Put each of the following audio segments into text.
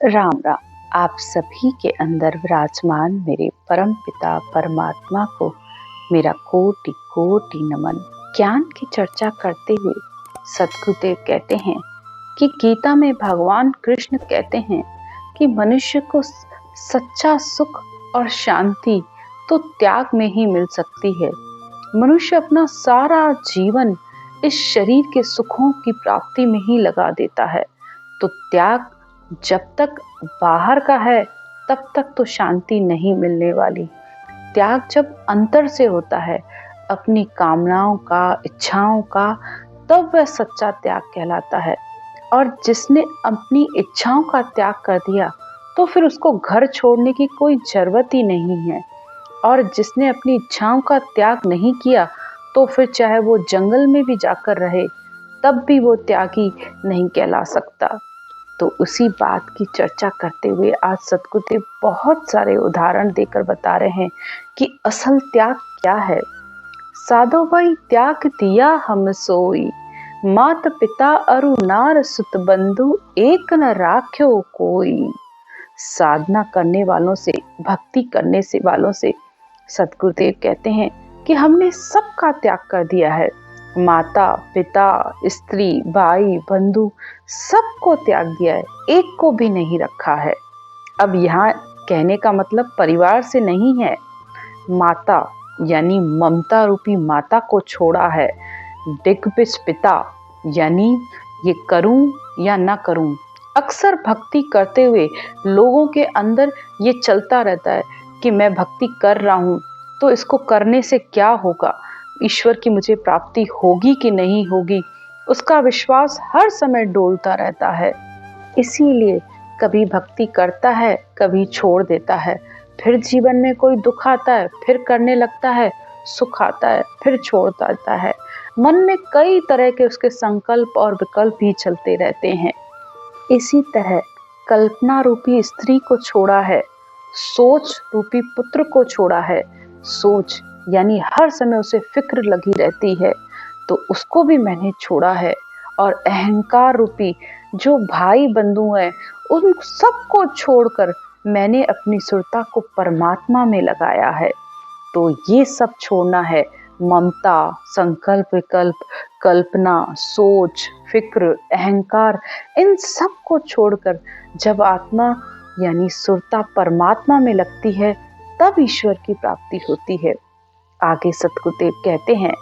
राम राम। आप सभी के अंदर विराजमान मेरे परम पिता परमात्मा को मेरा कोटि कोटि नमन। ज्ञान की चर्चा करते हुए सद्गुरुदेव कहते हैं कि गीता में भगवान कृष्ण कहते हैं कि मनुष्य को सच्चा सुख और शांति तो त्याग में ही मिल सकती है। मनुष्य अपना सारा जीवन इस शरीर के सुखों की प्राप्ति में ही लगा देता है, तो त्याग जब तक बाहर का है तब तक तो शांति नहीं मिलने वाली। त्याग जब अंतर से होता है, अपनी कामनाओं का, इच्छाओं का, तब वह सच्चा त्याग कहलाता है। और जिसने अपनी इच्छाओं का त्याग कर दिया तो फिर उसको घर छोड़ने की कोई जरूरत ही नहीं है। और जिसने अपनी इच्छाओं का त्याग नहीं किया तो फिर चाहे वो जंगल में भी जाकर रहे तब भी वो त्यागी नहीं कहला सकता। तो उसी बात की चर्चा करते हुए आज सद्गुरुदेव बहुत सारे उदाहरण देकर बता रहे हैं कि असल त्याग क्या है। साधो भाई त्याग दिया हम सोई, मात पिता अरु नार सुत बंधु, एक न राख्यो कोई। साधना करने वालों से, भक्ति करने से वालों से सद्गुरुदेव कहते हैं कि हमने सबका त्याग कर दिया है। माता पिता, स्त्री, भाई, बंधु सबको त्याग दिया है, एक को भी नहीं रखा है। अब यहाँ कहने का मतलब परिवार से नहीं है। माता यानी ममता रूपी माता को छोड़ा है। दिग्विजय पिता यानी ये करूं या ना करूं। अक्सर भक्ति करते हुए लोगों के अंदर ये चलता रहता है कि मैं भक्ति कर रहा हूं तो इसको करने से क्या होगा, ईश्वर की मुझे प्राप्ति होगी कि नहीं होगी, उसका विश्वास हर समय डोलता रहता है। इसीलिए कभी भक्ति करता है, कभी छोड़ देता है, फिर जीवन में कोई दुख आता है, फिर करने लगता है, सुख आता है, फिर छोड़ देता है। मन में कई तरह के उसके संकल्प और विकल्प भी चलते रहते हैं। इसी तरह कल्पना रूपी स्त्री को छोड़ा है, सोच रूपी पुत्र को छोड़ा है। सोच यानी हर समय उसे फिक्र लगी रहती है, तो उसको भी मैंने छोड़ा है। और अहंकार रूपी जो भाई बंधु हैं, उन सबको छोड़कर मैंने अपनी सुरता को परमात्मा में लगाया है। तो ये सब छोड़ना है। ममता, संकल्प विकल्प, कल्पना, सोच, फिक्र, अहंकार, इन सब को छोड़कर जब आत्मा यानी सुरता परमात्मा में लगती है तब ईश्वर की प्राप्ति होती है। आगे सतगुरुदेव कहते हैं,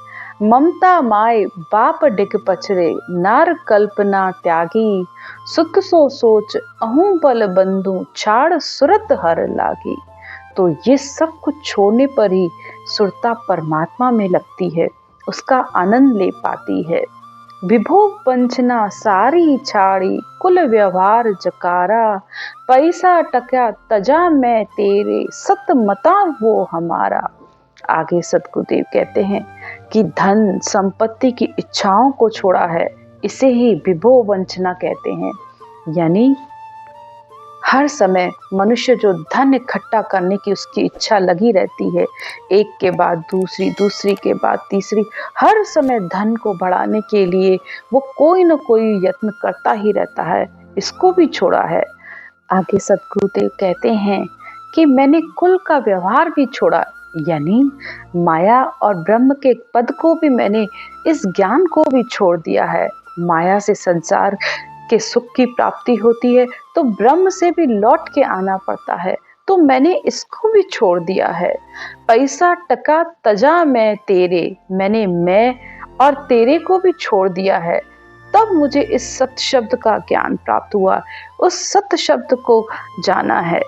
ममता माय बाप डिग पचरे, नार कल्पना त्यागी, सुत सो सोच अहूं बल बंधु, छाड़ सुरत हर लागी। तो ये सब कुछ छोड़ने पर ही सुरता परमात्मा में लगती है, उसका आनंद ले पाती है। विभो वंचना सारी छाड़ी, कुल व्यवहार जकारा, पैसा टका तजा मैं तेरे, सत मता वो हमारा। आगे सतगुरुदेव कहते हैं कि धन संपत्ति की इच्छाओं को छोड़ा है, इसे ही विभो वंचना कहते हैं। यानी हर समय मनुष्य जो धन इकट्ठा करने की उसकी इच्छा लगी रहती है, एक के बाद दूसरी, दूसरी के बाद तीसरी, हर समय धन को बढ़ाने के लिए वो कोई न कोई यत्न करता ही रहता है, इसको भी छोड़ा है। आगे सतगुरुदेव कहते हैं कि मैंने कुल का व्यवहार भी छोड़ा, यानी माया और ब्रह्म के पद को भी मैंने, इस ज्ञान को भी छोड़ दिया है। माया से संसार के सुख की प्राप्ति होती है तो ब्रह्म से भी लौट के आना पड़ता है, तो मैंने इसको भी छोड़ दिया है। पैसा टका तजा मैं तेरे, मैंने मैं और तेरे को भी छोड़ दिया है। तब मुझे इस सत्य शब्द का ज्ञान प्राप्त हुआ, उस सत्य शब्द को जाना है।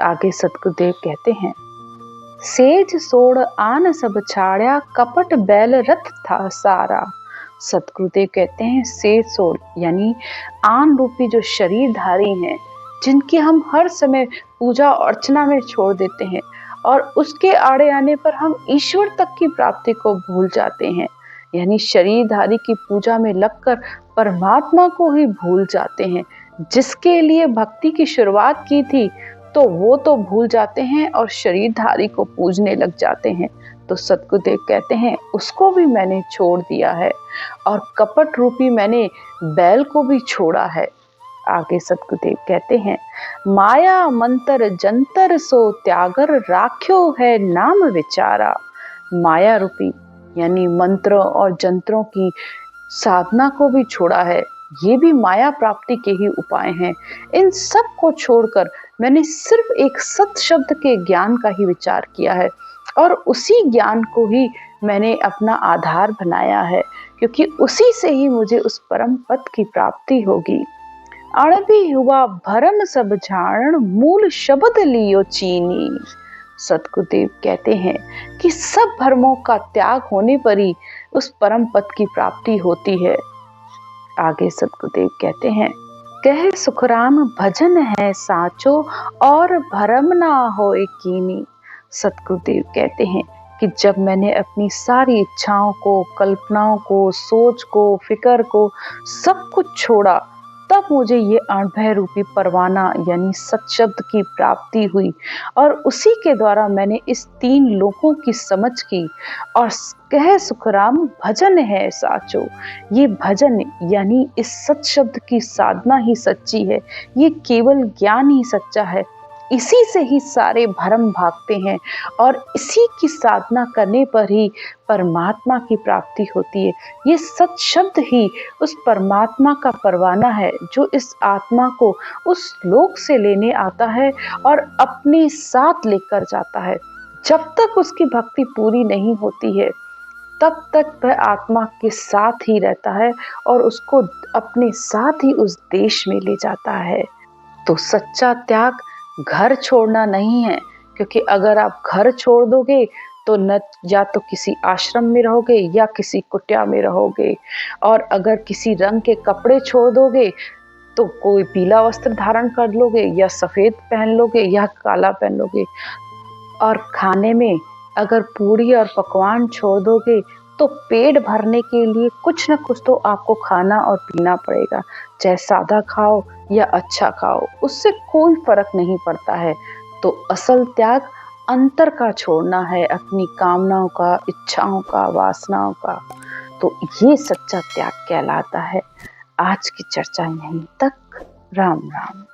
आगे सतगुरुदेव कहते हैं, सेज सोड़ आन सब छाड़या, कपट बैल रथ था सारा। सतगुरुदेव कहते हैं सेज सोड़ यानी आन रूपी जो शरीरधारी हैं, जिनकी हम हर समय पूजा अर्चना में छोड़ देते हैं और उसके आड़े आने पर हम ईश्वर तक की प्राप्ति को भूल जाते हैं। यानी शरीरधारी की पूजा में लगकर परमात्मा को ही भूल जाते हैं। जिसके लिए भक्ति की शुरुआत की थी तो वो तो भूल जाते हैं और शरीरधारी को पूजने लग जाते हैं। तो सतगुरुदेव कहते हैं उसको भी मैंने छोड़ दिया है और कपट रूपी मैंने बैल को भी छोड़ा है। आगे सद्गुरुदेव कहते हैं, माया मंत्र जंतर सो त्यागर राख्यो है नाम विचारा। माया रूपी यानी मंत्रों और जंत्रों की साधना को भी छोड़ा है। ये भी माया प्राप्ति के ही उपाय हैं। इन सब को छोड़कर मैंने सिर्फ एक सत शब्द के ज्ञान का ही विचार किया है और उसी ज्ञान को ही मैंने अपना आधार बनाया है, क्योंकि उसी से ही मुझे उस परम पद की प्राप्ति होगी। अणबी हुआ भरम सब झारण, मूल शब्द लियो चीनी। सद्गुरुदेव कहते हैं कि सब भ्रमों का त्याग होने पर ही उस परम पद की प्राप्ति होती है। आगे सद्गुरुदेव कहते हैं, कहे सुखराम भजन है साचो और भरम ना होए कीनी। सद्गुरुदेव कहते हैं कि जब मैंने अपनी सारी इच्छाओं को, कल्पनाओं को, सोच को, फिक्र को सब कुछ छोड़ा, तब मुझे ये अणभय रूपी परवाना यानी सत शब्द की प्राप्ति हुई और उसी के द्वारा मैंने इस 3 लोकों की समझ की। और कह सुखराम भजन है साचो, ये भजन यानी इस सत शब्द की साधना ही सच्ची है, ये केवल ज्ञान ही सच्चा है। इसी से ही सारे भ्रम भागते हैं और इसी की साधना करने पर ही परमात्मा की प्राप्ति होती है। ये सत शब्द ही उस परमात्मा का परवाना है जो इस आत्मा को उस लोक से लेने आता है और अपने साथ लेकर जाता है। जब तक उसकी भक्ति पूरी नहीं होती है तब तक वह आत्मा के साथ ही रहता है और उसको अपने साथ ही उस देश में ले जाता है। तो सच्चा त्याग घर छोड़ना नहीं है, क्योंकि अगर आप घर छोड़ दोगे तो न या तो किसी आश्रम में रहोगे या किसी कुटिया में रहोगे, और अगर किसी रंग के कपड़े छोड़ दोगे तो कोई पीला वस्त्र धारण कर लोगे या सफेद पहन लोगे या काला पहन लोगे, और खाने में अगर पूड़ी और पकवान छोड़ दोगे तो पेट भरने के लिए कुछ न कुछ तो आपको खाना और पीना पड़ेगा, चाहे सादा खाओ या अच्छा खाओ, उससे कोई फर्क नहीं पड़ता है। तो असल त्याग अंतर का छोड़ना है, अपनी कामनाओं का, इच्छाओं का, वासनाओं का। तो ये सच्चा त्याग कहलाता है। आज की चर्चा यहीं तक। राम राम।